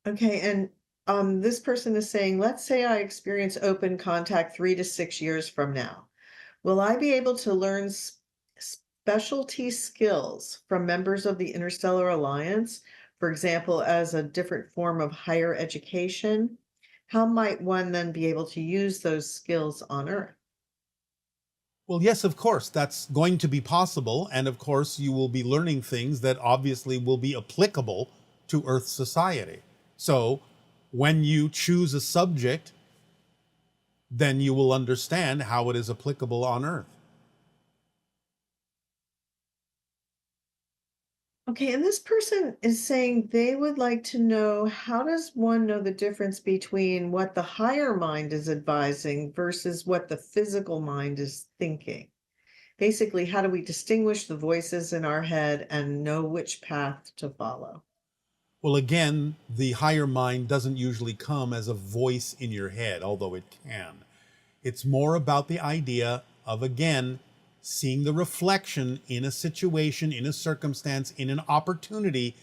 Okay, and this person is saying, let's say I experience open contact 3 to 6 years from now. Will I be able to learn specialty skills from members of the Interstellar Alliance, for example, as a different form of higher education? How might one then be able to use those skills on Earth? Well, yes, of course, that's going to be possible. And of course, you will be learning things that obviously will be applicable to Earth society. So when you choose a subject, then you will understand how it is applicable on Earth. Okay, and this person is saying they would like to know, how does one know the difference between what the higher mind is advising versus what the physical mind is thinking? Basically, how do we distinguish the voices in our head and know which path to follow? Well, again, the higher mind doesn't usually come as a voice in your head, although it can. It's more about the idea of, again, seeing the reflection in a situation, in a circumstance, in an opportunity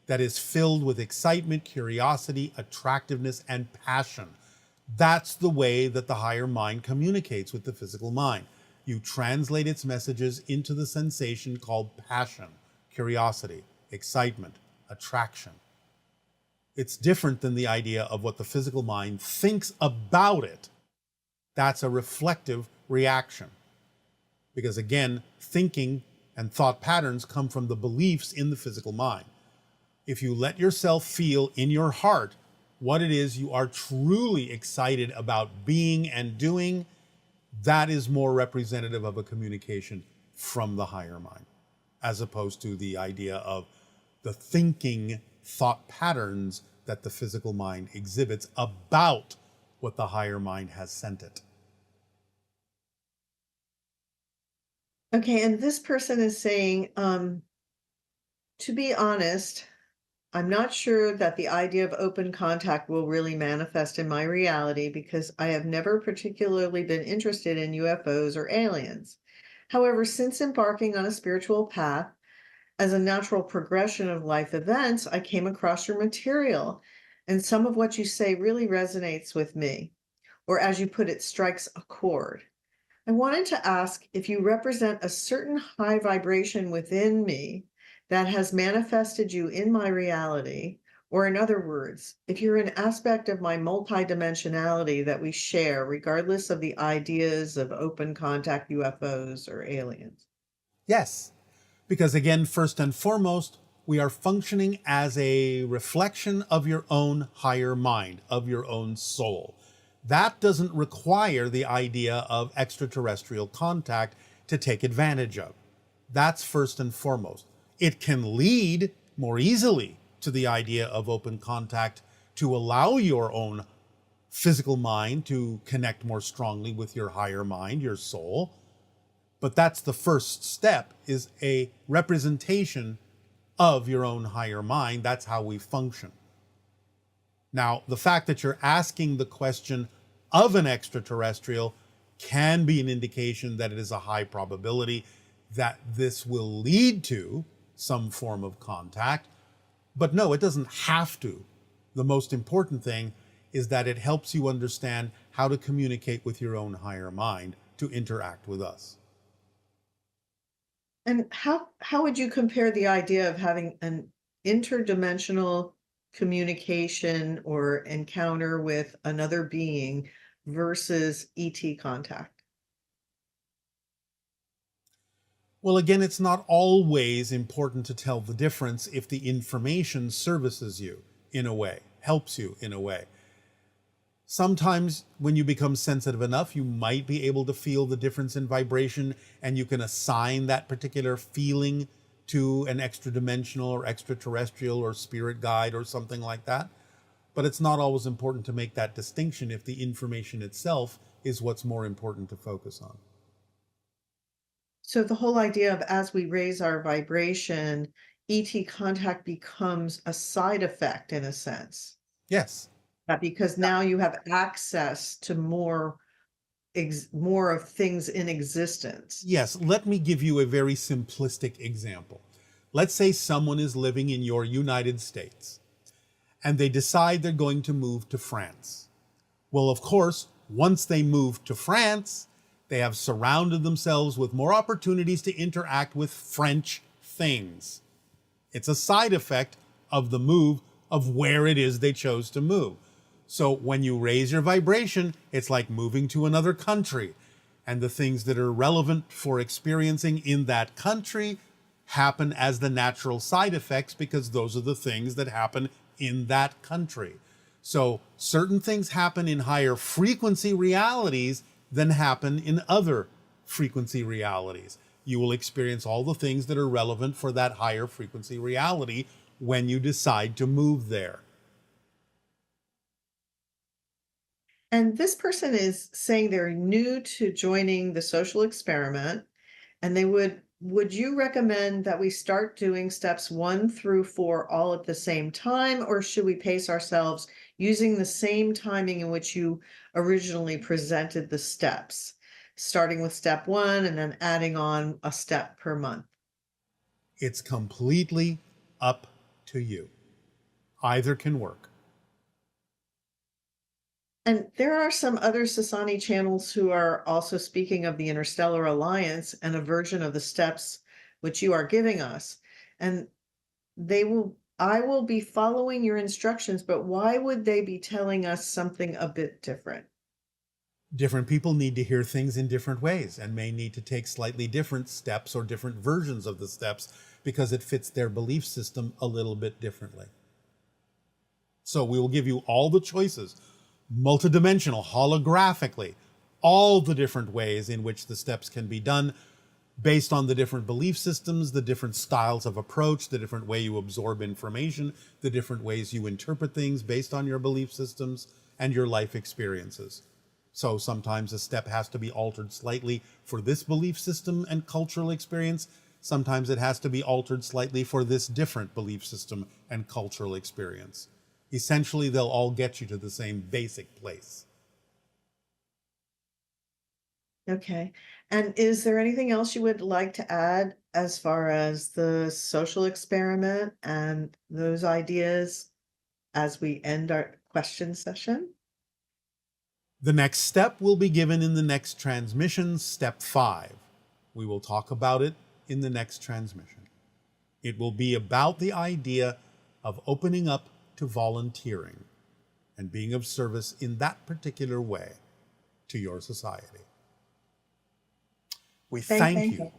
that is filled with excitement, curiosity, attractiveness, and passion. That's the way that the higher mind communicates with the physical mind. You translate its messages into the sensation called passion, curiosity, excitement, attraction. It's different than the idea of what the physical mind thinks about it. That's a reflective reaction. Because again, thinking and thought patterns come from the beliefs in the physical mind. If you let yourself feel in your heart what it is you are truly excited about being and doing, that is more representative of a communication from the higher mind, as opposed to the idea of the thinking thought patterns that the physical mind exhibits about what the higher mind has sent it. Okay, and this person is saying, to be honest, I'm not sure that the idea of open contact will really manifest in my reality because I have never particularly been interested in UFOs or aliens. However, since embarking on a spiritual path as a natural progression of life events, I came across your material, and some of what you say really resonates with me, or as you put it, strikes a chord. I wanted to ask if you represent a certain high vibration within me that has manifested you in my reality, or in other words, if you're an aspect of my multidimensionality that we share, regardless of the ideas of open contact UFOs or aliens. Yes, because again, first and foremost, we are functioning as a reflection of your own higher mind, of your own soul. That doesn't require the idea of extraterrestrial contact to take advantage of. That's first and foremost. It can lead more easily to the idea of open contact to allow your own physical mind to connect more strongly with your higher mind, your soul. But that's the first step, is a representation of your own higher mind. That's how we function. Now, the fact that you're asking the question of an extraterrestrial can be an indication that it is a high probability that this will lead to some form of contact. But no, it doesn't have to. The most important thing is that it helps you understand how to communicate with your own higher mind to interact with us. And how would you compare the idea of having an interdimensional communication or encounter with another being versus ET contact? Well, again, it's not always important to tell the difference if the information services you in a way, helps you in a way. Sometimes, when you become sensitive enough, you might be able to feel the difference in vibration, and you can assign that particular feeling to an extra dimensional or extraterrestrial or spirit guide or something like that. But it's not always important to make that distinction if the information itself is what's more important to focus on. So the whole idea of, as we raise our vibration, ET contact becomes a side effect in a sense. Yes. That because now you have access to more of things in existence. Yes, let me give you a very simplistic example. Let's say someone is living in your United States and they decide they're going to move to France. Well, of course, once they move to France, they have surrounded themselves with more opportunities to interact with French things. It's a side effect of the move of where it is they chose to move. So when you raise your vibration, it's like moving to another country. And the things that are relevant for experiencing in that country happen as the natural side effects because those are the things that happen in that country. So certain things happen in higher frequency realities than happen in other frequency realities. You will experience all the things that are relevant for that higher frequency reality when you decide to move there. And this person is saying they're new to joining the social experiment, and would you recommend that we start doing steps 1 through 4 all at the same time, or should we pace ourselves using the same timing in which you originally presented the steps, starting with step 1 and then adding on a step per month? It's completely up to you. Either can work. And there are some other Sasani channels who are also speaking of the Interstellar Alliance and a version of the steps which you are giving us. And I will be following your instructions, but why would they be telling us something a bit different? Different people need to hear things in different ways and may need to take slightly different steps or different versions of the steps because it fits their belief system a little bit differently. So we will give you all the choices, multidimensional, holographically, all the different ways in which the steps can be done based on the different belief systems, the different styles of approach, the different way you absorb information, the different ways you interpret things based on your belief systems and your life experiences. So sometimes a step has to be altered slightly for this belief system and cultural experience. Sometimes it has to be altered slightly for this different belief system and cultural experience. Essentially, they'll all get you to the same basic place. Okay. And is there anything else you would like to add as far as the social experiment and those ideas as we end our question session? The next step will be given in the next transmission, step 5. We will talk about it in the next transmission. It will be about the idea of opening up to volunteering and being of service in that particular way to your society. We thank you.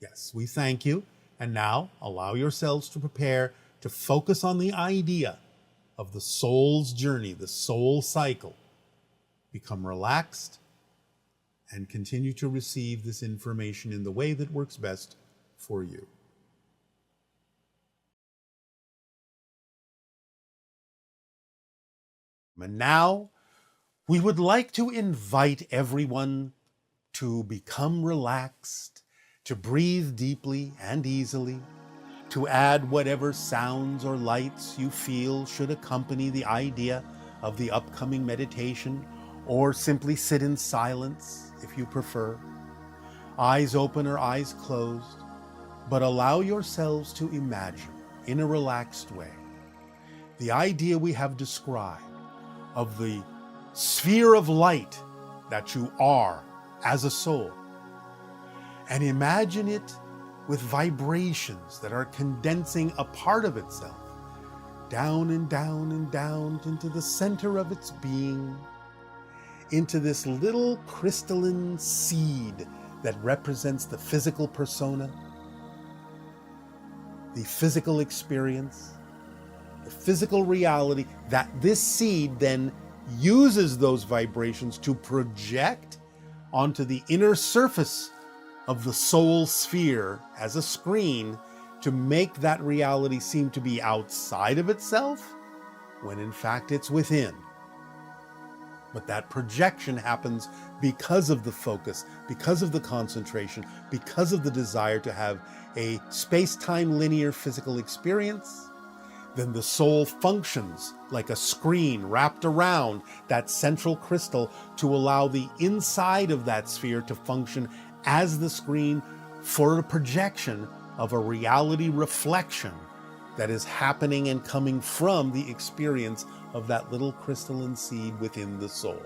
Yes, we thank you. And now allow yourselves to prepare to focus on the idea of the soul's journey, the soul cycle. Become relaxed and continue to receive this information in the way that works best for you. And now, we would like to invite everyone to become relaxed, to breathe deeply and easily, to add whatever sounds or lights you feel should accompany the idea of the upcoming meditation, or simply sit in silence if you prefer. Eyes open or eyes closed, but allow yourselves to imagine in a relaxed way the idea we have described of the sphere of light that you are as a soul. And imagine it with vibrations that are condensing a part of itself down and down and down into the center of its being, into this little crystalline seed that represents the physical persona, the physical experience, the physical reality, that this seed then uses those vibrations to project onto the inner surface of the soul sphere as a screen to make that reality seem to be outside of itself when in fact it's within. But that projection happens because of the focus, because of the concentration, because of the desire to have a space-time linear physical experience. Then the soul functions like a screen wrapped around that central crystal to allow the inside of that sphere to function as the screen for a projection of a reality reflection that is happening and coming from the experience of that little crystalline seed within the soul.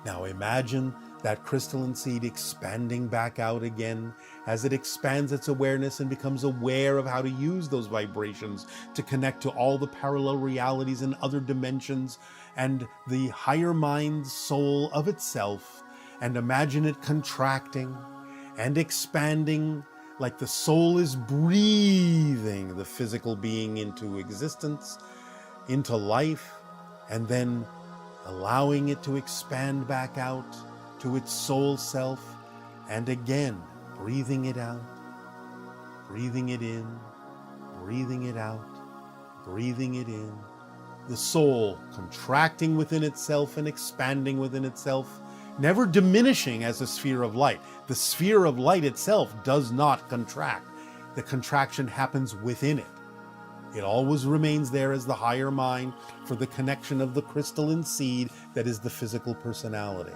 Now imagine that crystalline seed expanding back out again as it expands its awareness and becomes aware of how to use those vibrations to connect to all the parallel realities and other dimensions and the higher mind soul of itself. And imagine it contracting and expanding like the soul is breathing the physical being into existence, into life, and then allowing it to expand back out to its soul self, and again breathing it out, breathing it in, breathing it out, breathing it in. The soul contracting within itself and expanding within itself, never diminishing as a sphere of light. The sphere of light itself does not contract. The contraction happens within it. It always remains there as the higher mind for the connection of the crystalline seed that is the physical personality.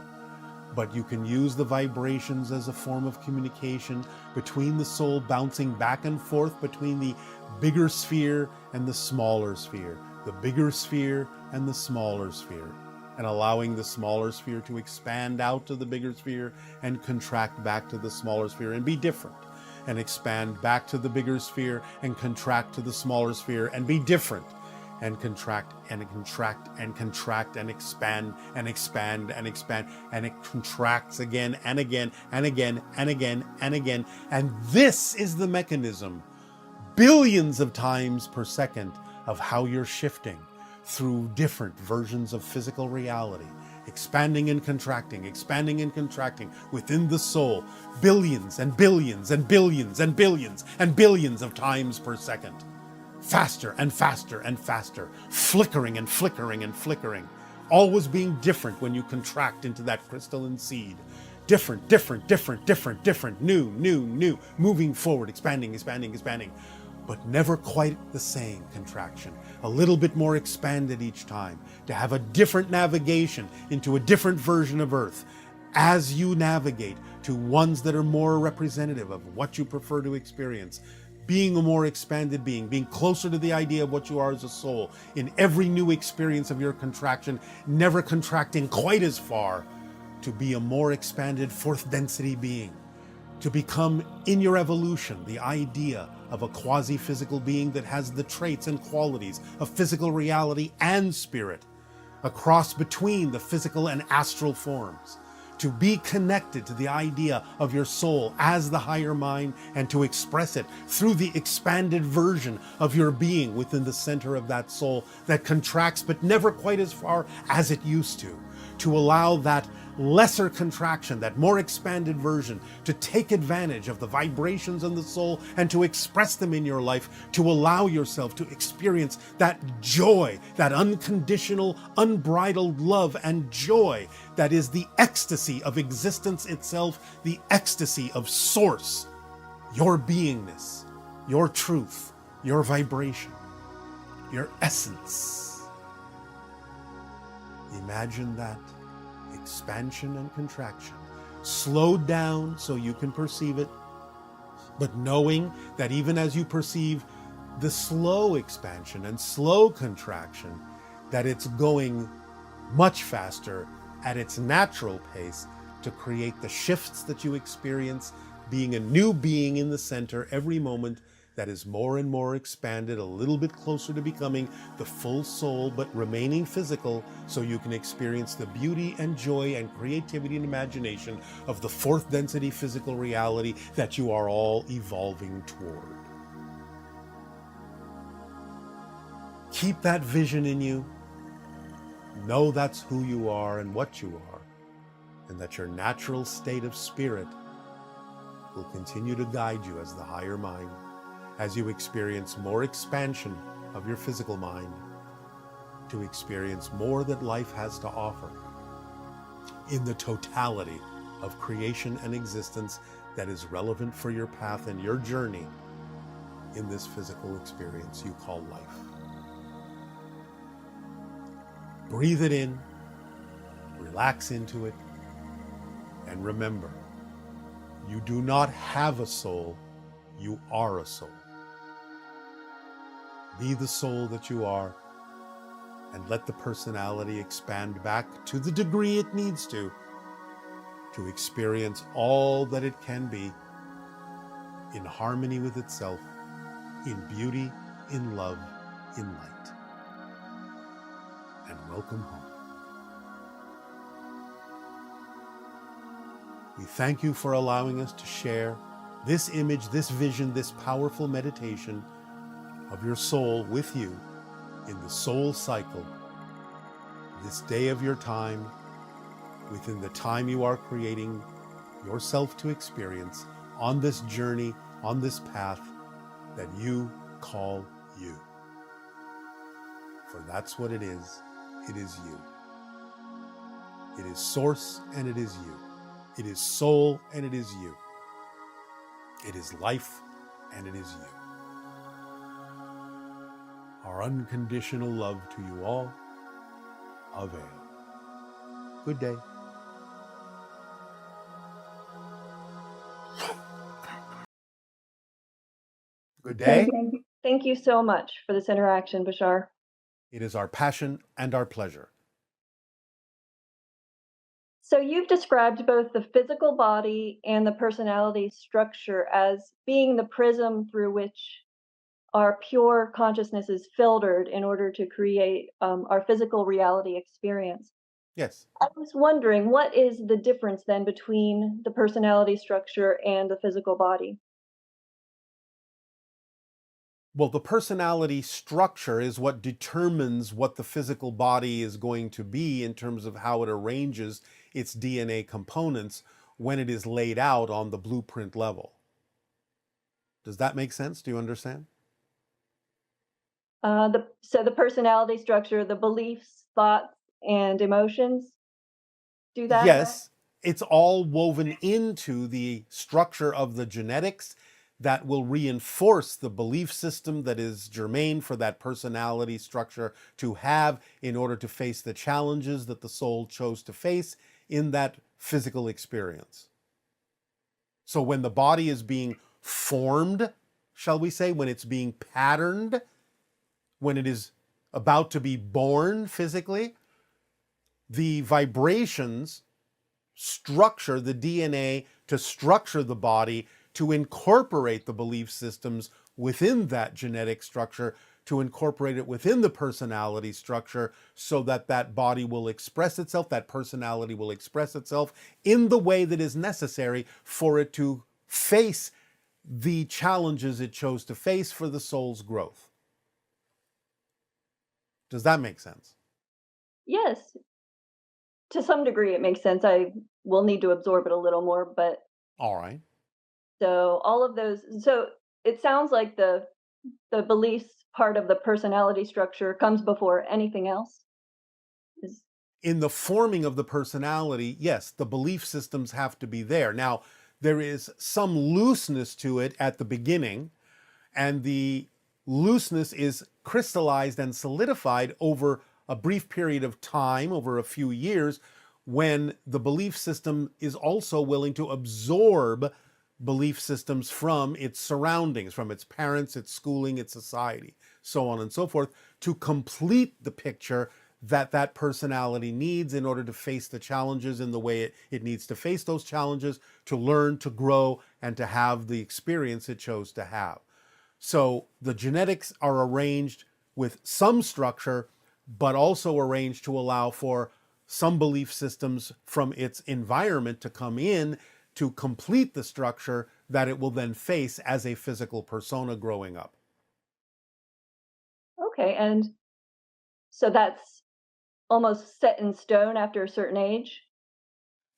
But you can use the vibrations as a form of communication between the soul, bouncing back and forth between the bigger sphere and the smaller sphere, the bigger sphere and the smaller sphere, and allowing the smaller sphere to expand out to the bigger sphere and contract back to the smaller sphere and be different, and expand back to the bigger sphere and contract to the smaller sphere and be different, and contract and contract and contract and expand and expand and expand, and it contracts again and again and again and again and again. And this is the mechanism, billions of times per second, of how you're shifting through different versions of physical reality, expanding and contracting within the soul, billions and billions and billions and billions and billions of times per second. Faster and faster and faster, flickering and flickering and flickering, always being different when you contract into that crystalline seed. Different, different, different, different, different, new, new, new, moving forward, expanding, expanding, expanding, but never quite the same contraction. A little bit more expanded each time, to have a different navigation into a different version of Earth as you navigate to ones that are more representative of what you prefer to experience. Being a more expanded being closer to the idea of what you are as a soul in every new experience of your contraction, never contracting quite as far, to be a more expanded fourth density being, to become in your evolution the idea of a quasi-physical being that has the traits and qualities of physical reality and spirit, a cross between the physical and astral forms, to be connected to the idea of your soul as the higher mind and to express it through the expanded version of your being within the center of that soul that contracts but never quite as far as it used to allow that lesser contraction, that more expanded version, to take advantage of the vibrations in the soul and to express them in your life, to allow yourself to experience that joy, that unconditional, unbridled love and joy that is the ecstasy of existence itself, the ecstasy of source, your beingness, your truth, your vibration, your essence. Imagine that expansion and contraction, slowed down so you can perceive it, but knowing that even as you perceive the slow expansion and slow contraction, that it's going much faster at its natural pace to create the shifts that you experience, being a new being in the center every moment that is more and more expanded, a little bit closer to becoming the full soul, but remaining physical, so you can experience the beauty and joy and creativity and imagination of the fourth density physical reality that you are all evolving toward. Keep that vision in you. Know that's who you are and what you are, and that your natural state of spirit will continue to guide you as the higher mind, as you experience more expansion of your physical mind, to experience more that life has to offer in the totality of creation and existence that is relevant for your path and your journey in this physical experience you call life. Breathe it in, relax into it, and remember, you do not have a soul, you are a soul. Be the soul that you are, and let the personality expand back to the degree it needs to experience all that it can be in harmony with itself, in beauty, in love, in light. And welcome home. We thank you for allowing us to share this image, this vision, this powerful meditation of your soul with you in the soul cycle, this day of your time, within the time you are creating yourself to experience on this journey, on this path that you call you. For that's what it is. It is you. It is source and it is you. It is soul and it is you. It is life and it is you. Our unconditional love to you all. Avail. Good day. Good day. Thank you so much for this interaction, Bashar. It is our passion and our pleasure. So you've described both the physical body and the personality structure as being the prism through which our pure consciousness is filtered in order to create our physical reality experience. Yes. I was wondering, what is the difference then between the personality structure and the physical body? Well, the personality structure is what determines what the physical body is going to be in terms of how it arranges its DNA components when it is laid out on the blueprint level. Does that make sense? Do you understand? So the personality structure, the beliefs, thoughts, and emotions do that? Yes, it's all woven into the structure of the genetics that will reinforce the belief system that is germane for that personality structure to have in order to face the challenges that the soul chose to face in that physical experience. So when the body is being formed, shall we say, when it's being patterned, when it is about to be born physically, the vibrations structure the DNA to structure the body to incorporate the belief systems within that genetic structure, to incorporate it within the personality structure so that that body will express itself, that personality will express itself in the way that is necessary for it to face the challenges it chose to face for the soul's growth. Does that make sense? Yes. To some degree, it makes sense. I will need to absorb it a little more, but All right. so all of those. So it sounds like the beliefs part of the personality structure comes before anything else. Is In the forming of the personality, yes, the belief systems have to be there. Now, there is some looseness to it at the beginning, and the looseness is crystallized and solidified over a brief period of time, over a few years, when the belief system is also willing to absorb belief systems from its surroundings, from its parents, its schooling, its society, so on and so forth, to complete the picture that that personality needs in order to face the challenges in the way it needs to face those challenges, to learn, to grow, and to have the experience it chose to have. So the genetics are arranged with some structure, but also arranged to allow for some belief systems from its environment to come in to complete the structure that it will then face as a physical persona growing up. okay, and so that's almost set in stone after a certain age.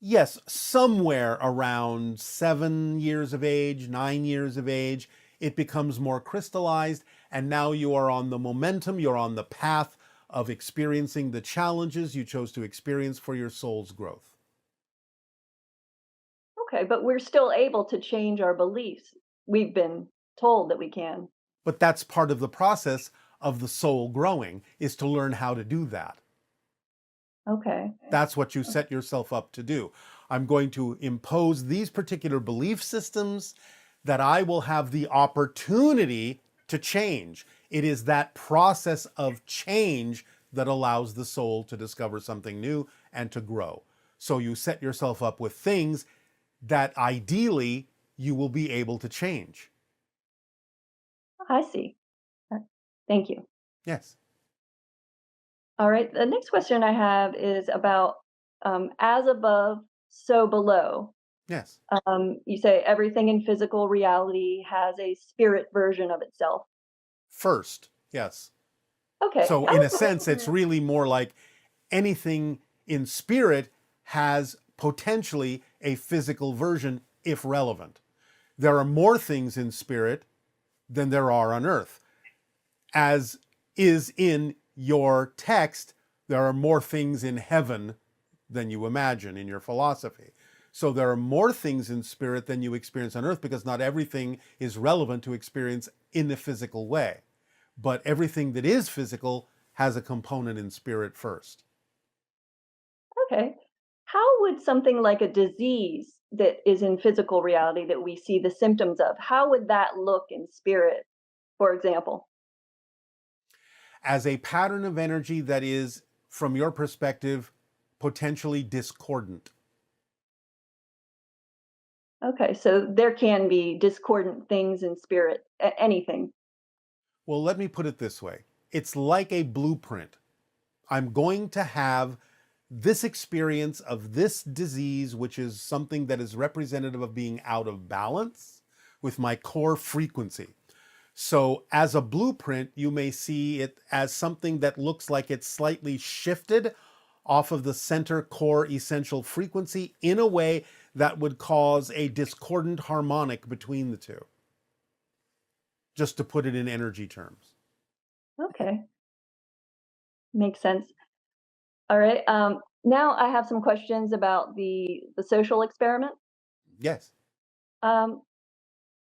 Yes, somewhere around 7 years of age, 9 years of age, it becomes more crystallized, and now you are on the momentum, you're on the path of experiencing the challenges you chose to experience for your soul's growth. Okay, but we're still able to change our beliefs. We've been told that we can. But that's part of the process of the soul growing, is to learn how to do that. Okay. That's what you set yourself up to do. I'm going to impose these particular belief systems that I will have the opportunity to change It is that process of change that allows the soul to discover something new and to grow. So you set yourself up with things that ideally you will be able to change. I see. Thank you. Yes. All right. The next question I have is about as above, so below. Yes. You say everything in physical reality has a spirit version of itself. First. Yes. Okay. So in a sense, it's really more like anything in spirit has potentially a physical version if relevant. There are more things in spirit than there are on earth. As is in your text, there are more things in heaven than you imagine in your philosophy. So there are more things in spirit than you experience on earth because not everything is relevant to experience in the physical way. But everything that is physical has a component in spirit first. Okay. How would something like a disease that is in physical reality that we see the symptoms of, how would that look in spirit, for example? As a pattern of energy that is, from your perspective, potentially discordant. Okay, so there can be discordant things in spirit, anything. Well, let me put it this way. It's like a blueprint. I'm going to have this experience of this disease, which is something that is representative of being out of balance with my core frequency. So, as a blueprint, you may see it as something that looks like it's slightly shifted off of the center core essential frequency in a way that would cause a discordant harmonic between the two, just to put it in energy terms. Okay, makes sense. All right. Now I have some questions about the social experiment. Yes. Um,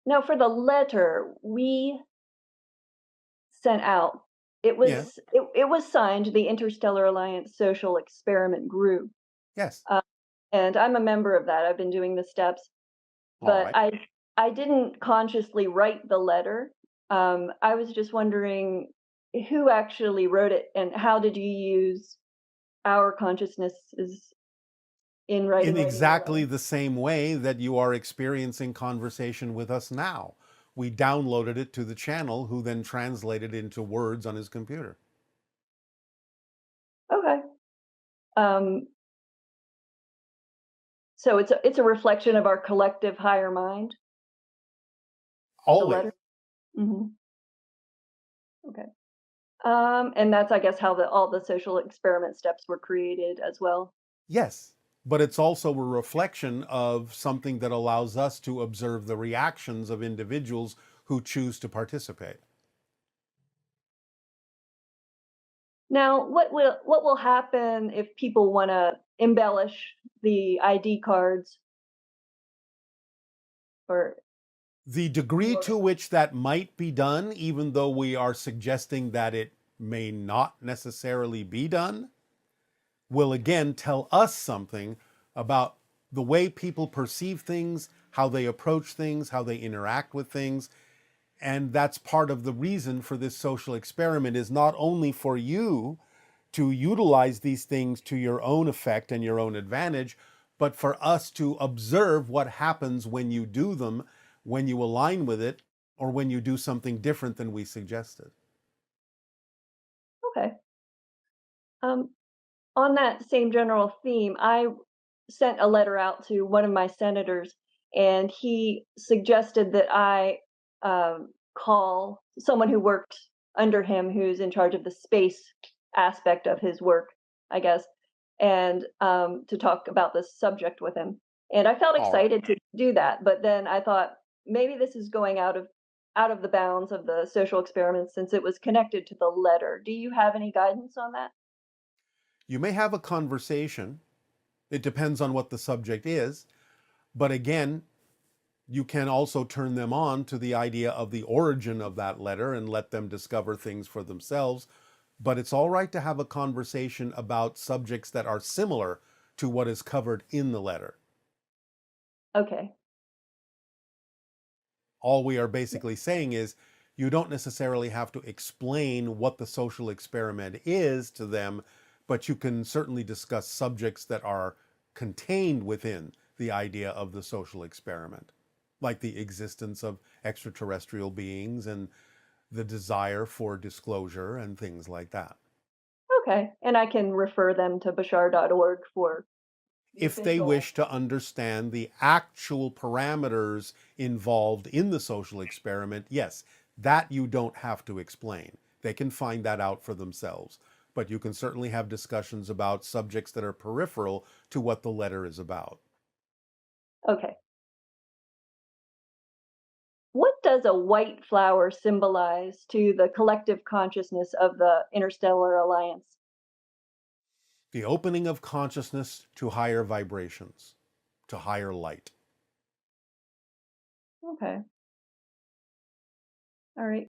Now, for the letter we sent out, Yeah. it was signed the Interstellar Alliance Social Experiment Group, Yes. uh, and I'm a member of that. I've been doing the steps, All but right. I didn't consciously write the letter. I was just wondering who actually wrote it, and how did you use our consciousnesses in In writing it? exactly the same way that you are experiencing conversation with us now. We downloaded it to the channel, who then translated it into words on his computer. Okay. Um, so it's a reflection of our collective higher mind, the Always. letter. Hmm. Okay. And that's, I guess, how all the social experiment steps were created as well. Yes. But it's also a reflection of something that allows us to observe the reactions of individuals who choose to participate. Now, what will happen if people want to embellish the ID cards or The degree to which that might be done, even though we are suggesting that it may not necessarily be done, will again tell us something about the way people perceive things, how they approach things, how they interact with things. And that's part of the reason for this social experiment, is not only for you to utilize these things to your own effect and your own advantage, but for us to observe what happens when you do them, when you align with it, or when you do something different than we suggested. okay. Um, on that same general theme, I sent a letter out to one of my senators, and he suggested that I call someone who worked under him, who's in charge of the space aspect of his work, I guess, and to talk about this subject with him. And I felt All right. excited to do that, but then I thought maybe this is going out of the bounds of the social experiment since it was connected to the letter. Do you have any guidance on that? You may have a conversation. It depends on what the subject is. But again, you can also turn them on to the idea of the origin of that letter and let them discover things for themselves. But it's all right to have a conversation about subjects that are similar to what is covered in the letter. Okay. All we are basically saying is You don't necessarily have to explain what the social experiment is to them, but you can certainly discuss subjects that are contained within the idea of the social experiment, like the existence of extraterrestrial beings and the desire for disclosure and things like that. Okay. And I can refer them to bashar.org for the If they official. wish to understand the actual parameters involved in the social experiment, yes, that you don't have to explain. They can find that out for themselves. But you can certainly have discussions about subjects that are peripheral to what the letter is about. Okay. What does a white flower symbolize to the collective consciousness of the Interstellar Alliance? The opening of consciousness to higher vibrations, to higher light. Okay. All right.